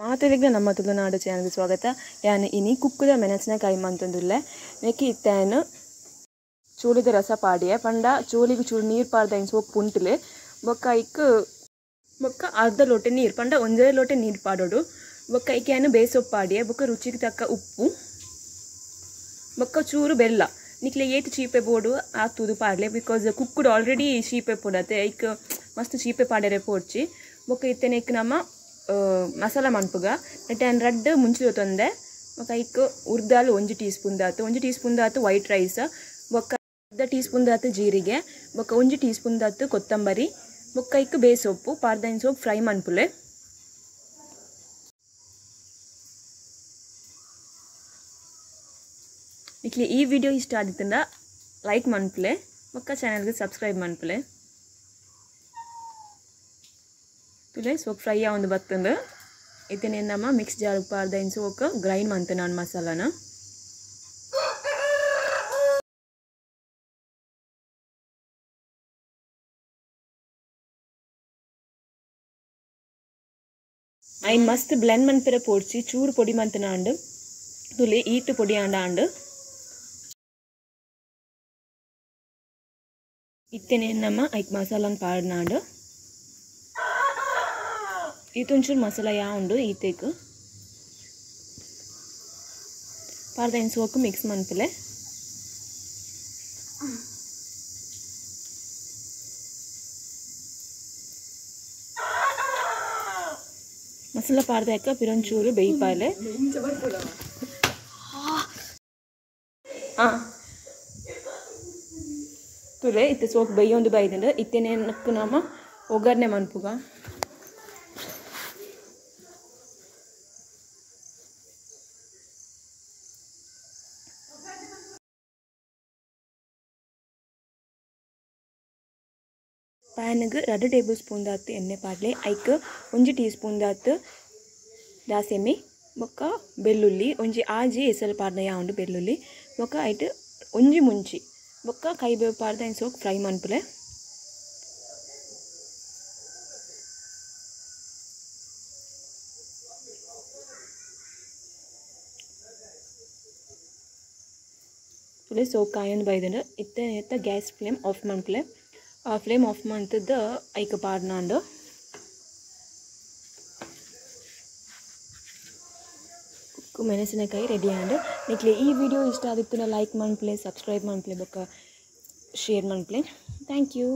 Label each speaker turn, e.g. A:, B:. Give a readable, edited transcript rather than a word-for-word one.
A: ಮಾತೆರೆಗ್ಲ ನಮ್ಮ ತುಳುನಾಡು ಚಾನಲ್ಗೆ ಸ್ವಾಗತ. ಯಾನು ಇನಿ ಕುಕ್ಕುದ ಮೆಣಸಿನಕಾಯಿ ಮಂತೊಂದುಲ್ಲೆ ನೆಕ್ಕಿ ಇತ್ತೇನು ಚೂಲಿದ ರಸ ಪಾಡಿಯೆ ಪಂಡ ಚೂಲಿಗೆ ಚೂರು ನೀರು ಪಾಡ್ದ ಇನ್ ಸೋಕ್ ಪುಂಟುಲೆ ಬೊಕ್ಕ ಇಕ್ಕು ಬೊಕ್ಕ ಅರ್ಧ ಲೋಟೆ ನೀರು ಪಂಡ ಒಂದೇ ಲೋಟೆ ನೀರು ಪಾಡೋಡು ಬೊಕ್ಕ ಇಕ್ಕೇನು ಬೇಸೊಪ್ಪು ಪಾಡಿಯೆ ಬೊಕ್ಕ ರುಚಿಗೆ ತಕ್ಕ ಉಪ್ಪು ಬೊಕ್ಕ ಚೂರು ಬೆಲ್ಲ ನಿಕ್ಲೆ ಏತು ಚೀಪೆ ಬೋಡು ಆತುದು ಪಾಡ್ಲೆ ಬಿಕಾಸ್ ಕುಕ್ಕುಡು ಆಲ್ರೆಡಿ ಚೀಪೆ ಪೋಡತ್ತೆ ಇಕ್ ಮಸ್ತ್ ಚೀಪೆ ಪಾಡ್ಯರೆ ಪೋಡ್ಚಿ ಬೊಕ್ಕ ಇತ್ತೇನೆ ಇಕ್ ನಮ್ಮ ಮಸಾಲ ಮನ್ಪುಗ ನೆಟ್ಟೆ ರಡ್ಡ್ ಮುಂಚಿಲು ತೊಂದೆ ಬೊಕ್ಕ ಇಕ್ ಉರ್ದಾಲು 1 ಟೀ ಸ್ಪೂನ್ ದಾತು ವೈಟ್ ರೈಸ್ ಬೊಕ್ಕ ಅರ್ಧ ಟೀ ಸ್ಪೂನ್ ದಾತು ಜೀರಿಗೆ ಬೊಕ್ಕ 1 ಟೀ ಸ್ಪೂನ್ ದಾತು ಕೊತ್ತಂಬರಿ ಬೊಕ್ಕ ಇಕ್ ಬೇಸೊಪ್ಪು ಪಾರ್ದೈನ್ ಸೊಪ್ಪು ಫ್ರೈ ಮನ್ಪುಲೆ ನಿಕ್ಲಿ ಈ ವಿಡಿಯೋ ಇಷ್ಟ ಆದಿತ್ತಂದ ಲೈಕ್ ಮನ್ಪುಲೆ ಬೊಕ್ಕ ಚಾನಲ್ಗೆ ಸಬ್ಸ್ಕ್ರೈಬ್ ಮನ್ಪುಲೆ ತುಲೆ ಸೋಕ್ ಫ್ರೈ ಆವೊಂದು ಬತ್ತಂದು ಇತ್ತೇನೆ ನಮ್ಮ ಮಿಕ್ಸ್ ಜಾರ್ ಪಾರ್ದೈನ್ ಸೋಕ್ ಗ್ರೈಂಡ್ ಮಂತೆ ನಾನು ಮಸಾಲಾನ ಐನ್ ಮಸ್ತ್ ಬ್ಲೆಂಡ್ ಮನ್ಪೆರೆ ಪೋಡ್ಸಿ ಚೂರು ಪೊಡಿ ಮಂತನ ಆಂಡು ತುಲೆ ಈಟ್ ಪೊಡಿ ಆಂಡ ಇತ್ತೇನೆ ನಮ್ಮ ಐಕ್ ಮಸಾಲಾನ್ ಪಾಡ್ನಾಂಡು ಈತೊಂಚೂರು ಮಸಾಲ ಉಂಡು ಈತೆಗ್ ಪಾರ್ದೈನ್ ಸೋಕು ಮಿಕ್ಸ್ ಮನ್ಪುಲೆ ಮಸಾಲ ಪಾರ್ದಕ್ಕ ಪಿರೊಂಚೂರು ಬೇಯ್ಪಾಲೆ ತುಲೆ ಇತ್ತೆ ಸೋಕು ಬೇಯೊಂದು ಬೈದಂಡು ಇತ್ತೇನೆ ನಮ್ಮ ಒಗ್ಗರಣೆ ಮನ್ಪುಗ ಪ್ಯಾನ್ಗೆ 2 ಟೇಬಲ್ ಸ್ಪೂನ್ ದಾತು ಎಣ್ಣೆ ಪಾಡ್ಲೆ ಐಕ್ 1 ಟೀ ಸ್ಪೂನ್ ದಾತು ದಾಸೆಮಿ ಬೊಕ್ಕ ಬೆಳ್ಳುಳ್ಳಿ ಒಂಜಿ ಆಜಿ ಎಸಲ್ ಪಾಡ್ನ ಉಂಡು ಬೆಳ್ಳುಳ್ಳಿ ಬೊಕ್ಕ ಐಟ್ ಒಂಜಿ ಮುಂಚಿ ಬೊಕ್ಕ ಕೈಬೇವು ಪಾಡ್ದ ಇನ್ ಸೋಕ್ ಫ್ರೈ ಮನ್ಪುಲೆ ತುಲೆ ಸೋಕ್ ಕಾಯೊಂದು ಬೈದಂಡು ಇತ್ತ ಗ್ಯಾಸ್ ಫ್ಲೇಮ್ ಆಫ್ ಮನ್ಪುಲೆ ಫ್ಲೇಮ್ ಆಫ್ ಮಂತದ್ದು ಐಕ ಪಾಡ್ನಾಂಡು ಕುಕ್ಕು ಮೆಣಸಿನಕಾಯಿ ರೆಡಿ ಆಂಡು ನಿಕ್ಲೆ ಈ ವಿಡಿಯೋ ಇಷ್ಟ ಆದಿತ್ತು ಲೈಕ್ ಮನ್ಪ್ಲೆ ಸಬ್ಸ್ಕ್ರೈಬ್ ಮನ್ಪ್ಲೆ ಬೊಕ್ಕ ಶೇರ್ ಮನ್ಪ್ಲೆ ಥ್ಯಾಂಕ್ ಯು.